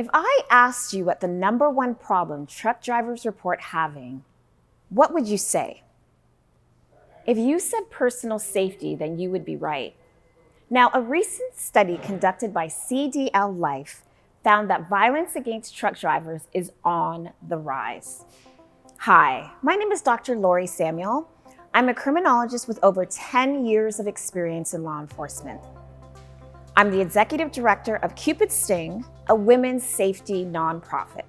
If I asked you what the #1 problem truck drivers report having, what would you say? If you said personal safety, then you would be right. Now, a recent study conducted by CDL Life found that violence against truck drivers is on the rise. Hi, my name is Dr. Lori Samuel. I'm a criminologist with over 10 years of experience in law enforcement. I'm the executive director of Cupid Sting, a women's safety nonprofit.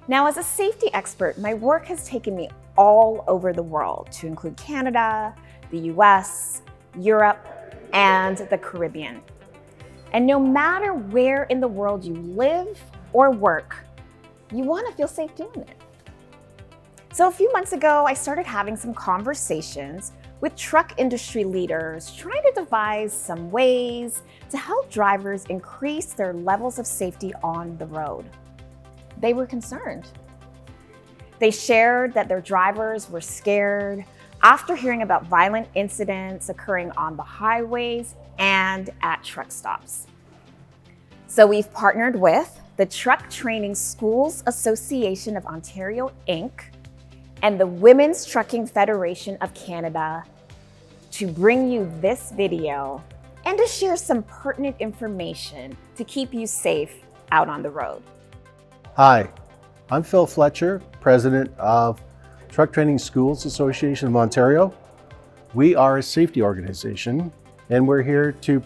Now, as a safety expert, my work has taken me all over the world, to include Canada, the US, Europe, and the Caribbean. And no matter where in the world you live or work, you want to feel safe doing it. So a few months ago, I started having some conversations with truck industry leaders, trying to devise some ways to help drivers increase their levels of safety on the road. They were concerned. They shared that their drivers were scared after hearing about violent incidents occurring on the highways and at truck stops. So we've partnered with the Truck Training Schools Association of Ontario, Inc., and the Women's Trucking Federation of Canada to bring you this video and to share some pertinent information to keep you safe out on the road. Hi, I'm Phil Fletcher, President of Truck Training Schools Association of Ontario. We are a safety organization, and we're here to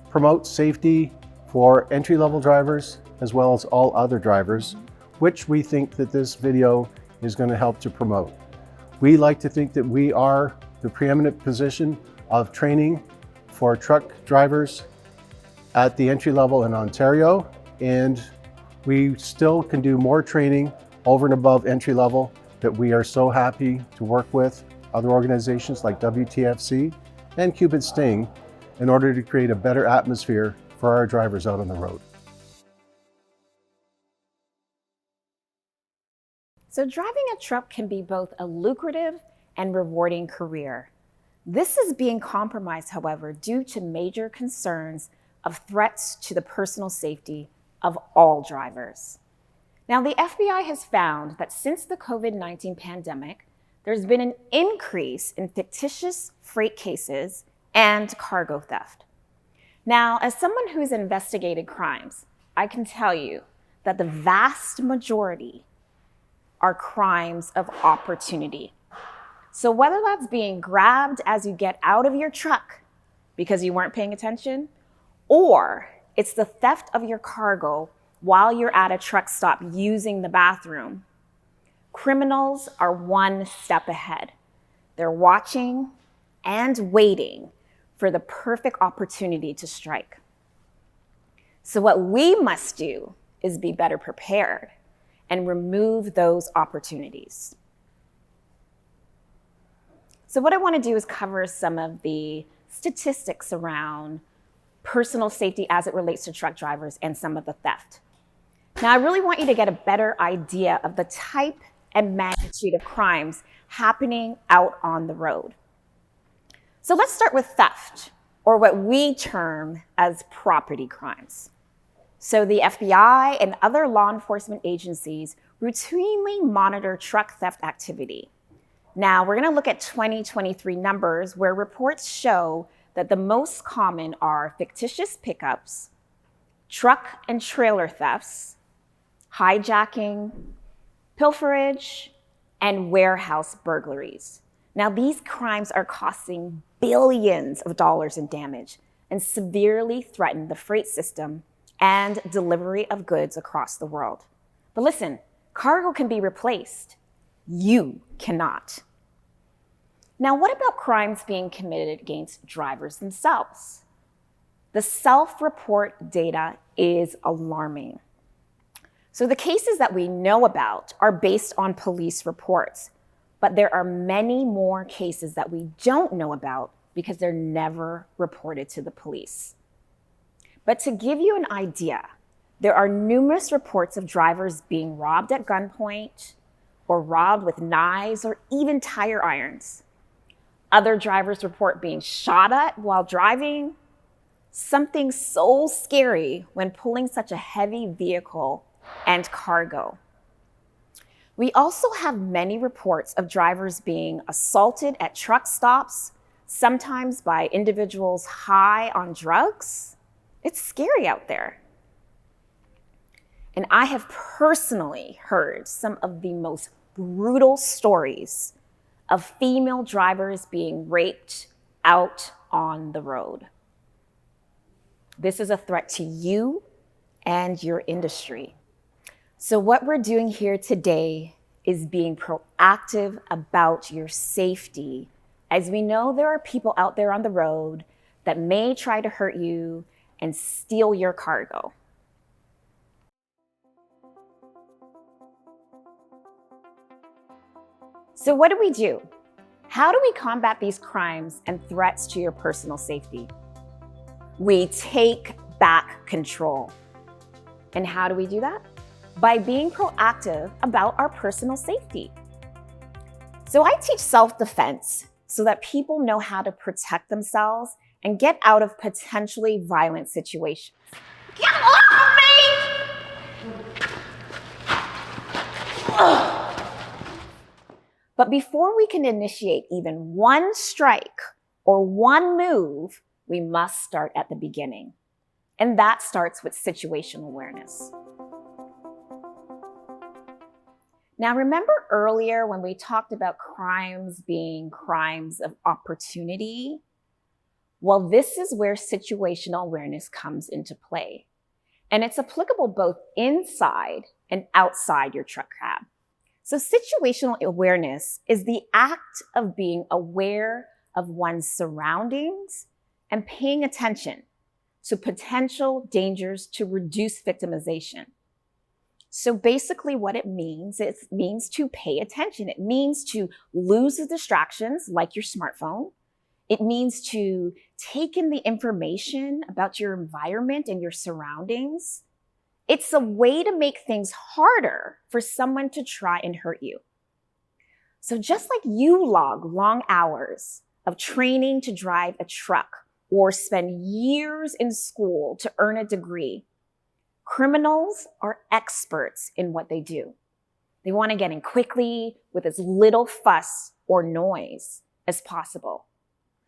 promote safety for entry-level drivers as well as all other drivers, which we think that this video is going to help to promote. We like to think that we are the preeminent position of training for truck drivers at the entry level in Ontario, and we still can do more training over and above entry level that we are so happy to work with other organizations like WTFC and Cupid Sting in order to create a better atmosphere for our drivers out on the road. So driving a truck can be both a lucrative and rewarding career. This is being compromised, however, due to major concerns of threats to the personal safety of all drivers. Now, the FBI has found that since the COVID-19 pandemic, there's been an increase in fictitious freight cases and cargo theft. Now, as someone who's investigated crimes, I can tell you that the vast majority are crimes of opportunity. So whether that's being grabbed as you get out of your truck because you weren't paying attention, or it's the theft of your cargo while you're at a truck stop using the bathroom, criminals are one step ahead. They're watching and waiting for the perfect opportunity to strike. So what we must do is be better prepared and remove those opportunities. So what I want to do is cover some of the statistics around personal safety as it relates to truck drivers and some of the theft. Now, I really want you to get a better idea of the type and magnitude of crimes happening out on the road. So let's start with theft, or what we term as property crimes. So the FBI and other law enforcement agencies routinely monitor truck theft activity. Now, we're going to look at 2023 numbers where reports show that the most common are fictitious pickups, truck and trailer thefts, hijacking, pilferage, and warehouse burglaries. Now, these crimes are costing billions of dollars in damage and severely threaten the freight system and delivery of goods across the world. But listen, cargo can be replaced. You cannot. Now, what about crimes being committed against drivers themselves? The self-report data is alarming. So the cases that we know about are based on police reports, but there are many more cases that we don't know about because they're never reported to the police. But to give you an idea, there are numerous reports of drivers being robbed at gunpoint or robbed with knives or even tire irons. Other drivers report being shot at while driving. Something so scary when pulling such a heavy vehicle and cargo. We also have many reports of drivers being assaulted at truck stops, sometimes by individuals high on drugs. It's scary out there. And I have personally heard some of the most brutal stories of female drivers being raped out on the road. This is a threat to you and your industry. So what we're doing here today is being proactive about your safety, as we know there are people out there on the road that may try to hurt you and steal your cargo. So what do? How do we combat these crimes and threats to your personal safety? We take back control. And how do we do that? By being proactive about our personal safety. So I teach self-defense so that people know how to protect themselves and get out of potentially violent situations. Get off of me! Ugh. But before we can initiate even one strike or one move, we must start at the beginning. And that starts with situational awareness. Now, remember earlier when we talked about crimes being crimes of opportunity? Well, this is where situational awareness comes into play. And it's applicable both inside and outside your truck cab. So situational awareness is the act of being aware of one's surroundings and paying attention to potential dangers to reduce victimization. So basically what it means to pay attention. It means to lose the distractions like your smartphone. It means to take in the information about your environment and your surroundings. It's a way to make things harder for someone to try and hurt you. So just like you log long hours of training to drive a truck or spend years in school to earn a degree, criminals are experts in what they do. They want to get in quickly with as little fuss or noise as possible.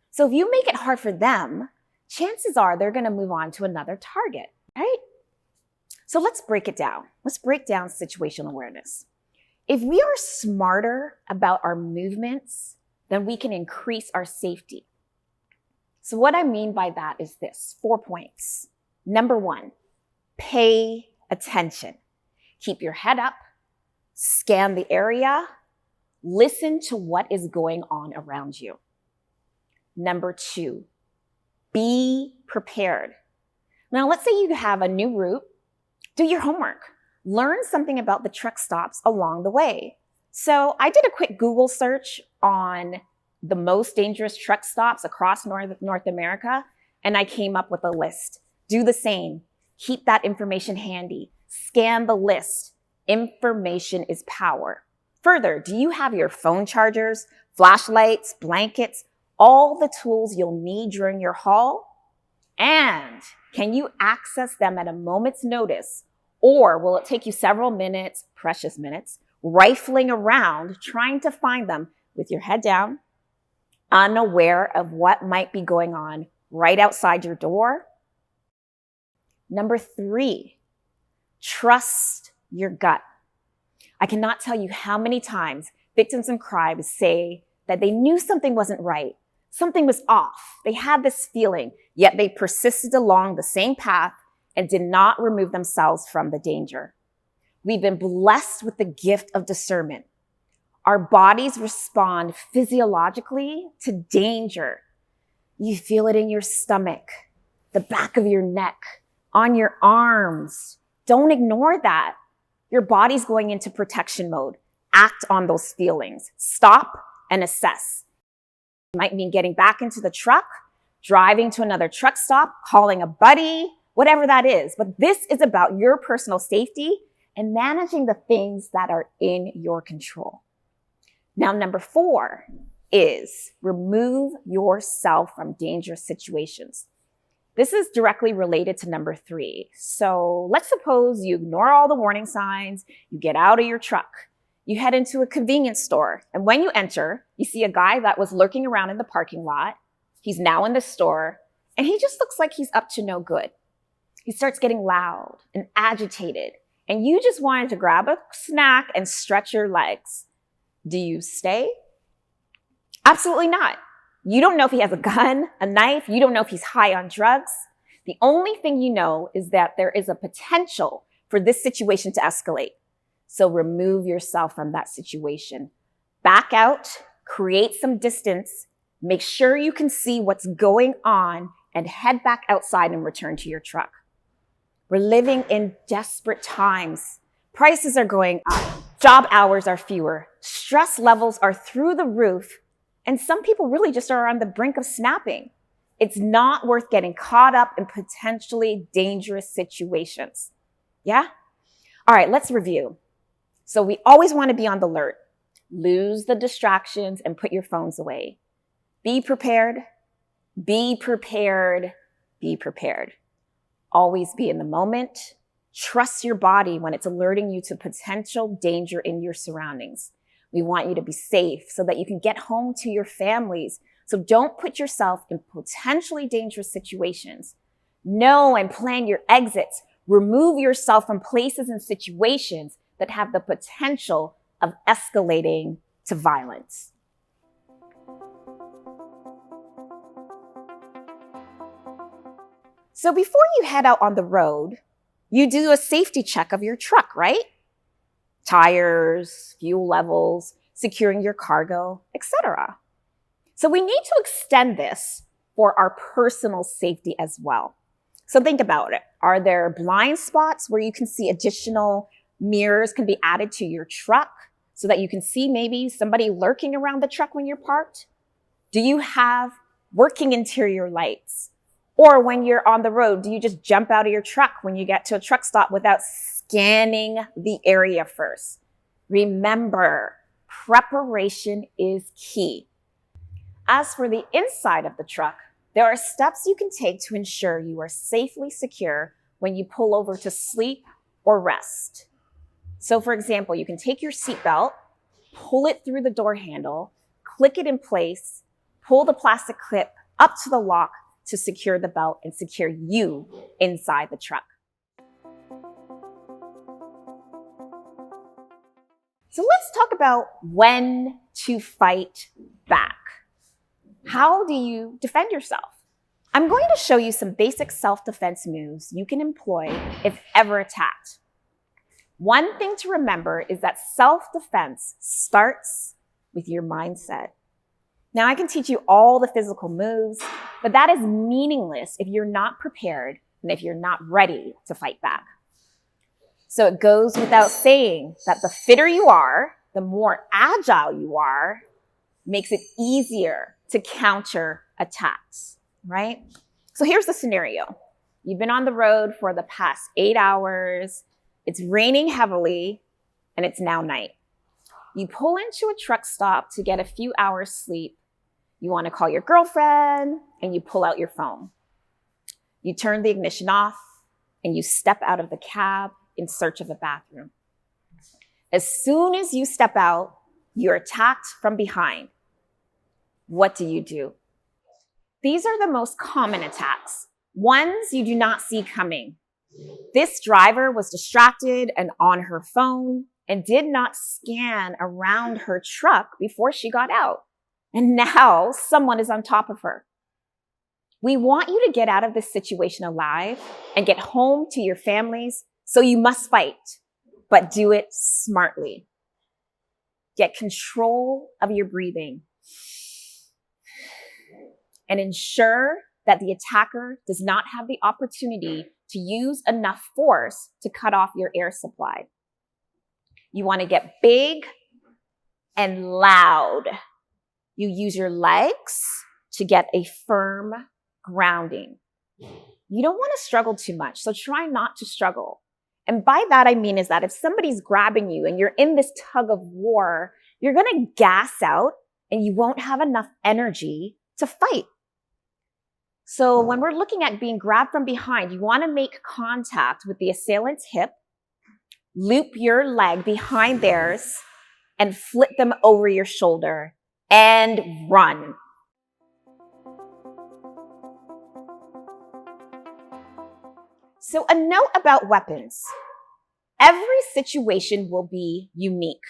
So if you make it hard for them, chances are they're going to move on to another target, right? So let's break it down. Let's break down situational awareness. If we are smarter about our movements, then we can increase our safety. So what I mean by that is this, 4 points. Number 1, pay attention. Keep your head up, scan the area, listen to what is going on around you. Number 2, be prepared. Now, let's say you have a new route. Do your homework. Learn something about the truck stops along the way. So I did a quick Google search on the most dangerous truck stops across North America, and I came up with a list. Do the same. Keep that information handy. Scan the list. Information is power. Further, do you have your phone chargers, flashlights, blankets, all the tools you'll need during your haul? And can you access them at a moment's notice? Or will it take you several minutes, precious minutes, rifling around trying to find them with your head down, unaware of what might be going on right outside your door? Number 3, trust your gut. I cannot tell you how many times victims in crime say that they knew something wasn't right. Something was off. They had this feeling, yet they persisted along the same path and did not remove themselves from the danger. We've been blessed with the gift of discernment. Our bodies respond physiologically to danger. You feel it in your stomach, the back of your neck, on your arms. Don't ignore that. Your body's going into protection mode. Act on those feelings. Stop and assess. It might mean getting back into the truck, driving to another truck stop, calling a buddy, whatever that is. But this is about your personal safety and managing the things that are in your control. Now, number 4 is remove yourself from dangerous situations. This is directly related to number 3. So let's suppose you ignore all the warning signs, you get out of your truck, you head into a convenience store, and when you enter, you see a guy that was lurking around in the parking lot. He's now in the store, and he just looks like he's up to no good. He starts getting loud and agitated, and you just wanted to grab a snack and stretch your legs. Do you stay? Absolutely not. You don't know if he has a gun, a knife. You don't know if he's high on drugs. The only thing you know is that there is a potential for this situation to escalate. So remove yourself from that situation. Back out, create some distance, make sure you can see what's going on, and head back outside and return to your truck. We're living in desperate times. Prices are going up. Job hours are fewer. Stress levels are through the roof. And some people really just are on the brink of snapping. It's not worth getting caught up in potentially dangerous situations. Yeah? All right, let's review. So we always want to be on the alert. Lose the distractions and put your phones away. Be prepared. Be prepared. Be prepared. Always be in the moment. Trust your body when it's alerting you to potential danger in your surroundings. We want you to be safe so that you can get home to your families. So don't put yourself in potentially dangerous situations. Know and plan your exits. Remove yourself from places and situations that have the potential of escalating to violence. So before you head out on the road, you do a safety check of your truck, right? Tires, fuel levels, securing your cargo, etc. So we need to extend this for our personal safety as well. So think about it. Are there blind spots where you can see additional mirrors can be added to your truck so that you can see maybe somebody lurking around the truck when you're parked? Do you have working interior lights? Or when you're on the road, do you just jump out of your truck when you get to a truck stop without scanning the area first? Remember, preparation is key. As for the inside of the truck, there are steps you can take to ensure you are safely secure when you pull over to sleep or rest. So for example, you can take your seatbelt, pull it through the door handle, click it in place, pull the plastic clip up to the lock to secure the belt and secure you inside the truck. So let's talk about when to fight back. How do you defend yourself? I'm going to show you some basic self-defense moves you can employ if ever attacked. One thing to remember is that self-defense starts with your mindset. Now, I can teach you all the physical moves, but that is meaningless if you're not prepared and if you're not ready to fight back. So it goes without saying that the fitter you are, the more agile you are, makes it easier to counter attacks, right? So here's the scenario. You've been on the road for the past 8 hours, it's raining heavily, and it's now night. You pull into a truck stop to get a few hours sleep. You want to call your girlfriend, and you pull out your phone. You turn the ignition off, and you step out of the cab in search of a bathroom. As soon as you step out, you're attacked from behind. What do? These are the most common attacks, ones you do not see coming. This driver was distracted and on her phone and did not scan around her truck before she got out. And now someone is on top of her. We want you to get out of this situation alive and get home to your families, so you must fight, but do it smartly. Get control of your breathing and ensure that the attacker does not have the opportunity to use enough force to cut off your air supply. You want to get big and loud. You use your legs to get a firm grounding. You don't want to struggle too much, so try not to struggle. And by that, I mean is that if somebody's grabbing you and you're in this tug of war, you're going to gas out and you won't have enough energy to fight. So when we're looking at being grabbed from behind, you want to make contact with the assailant's hip, loop your leg behind theirs, and flip them over your shoulder and run. So a note about weapons. Every situation will be unique.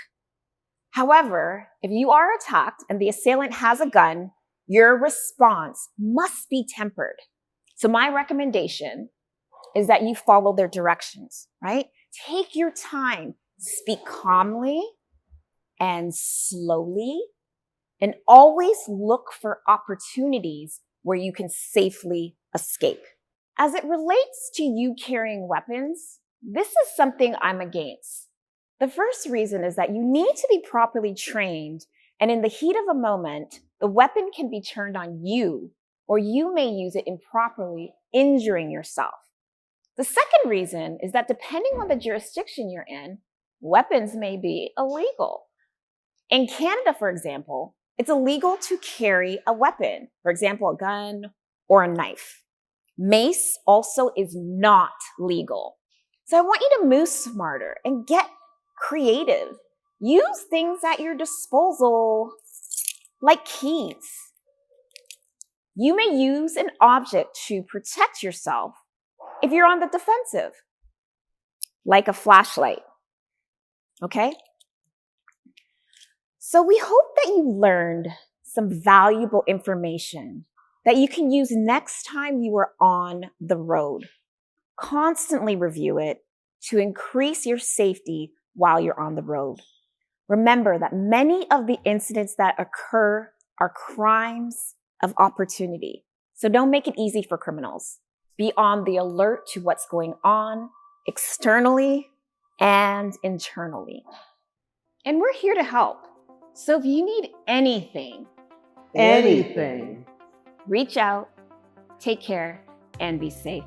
However, if you are attacked and the assailant has a gun, your response must be tempered. So my recommendation is that you follow their directions, right? Take your time, speak calmly and slowly, and always look for opportunities where you can safely escape. As it relates to you carrying weapons, this is something I'm against. The first reason is that you need to be properly trained, and in the heat of a moment, the weapon can be turned on you, or you may use it improperly, injuring yourself. The second reason is that depending on the jurisdiction you're in, weapons may be illegal. In Canada, for example, it's illegal to carry a weapon, for example, a gun or a knife. Mace also is not legal. So I want you to move smarter and get creative. Use things at your disposal, like keys. You may use an object to protect yourself if you're on the defensive, like a flashlight. Okay? So we hope that you learned some valuable information that you can use next time you are on the road. Constantly review it to increase your safety while you're on the road. Remember that many of the incidents that occur are crimes of opportunity. So don't make it easy for criminals. Be on the alert to what's going on externally and internally. And we're here to help. So if you need anything, Anything. reach out, take care, and be safe.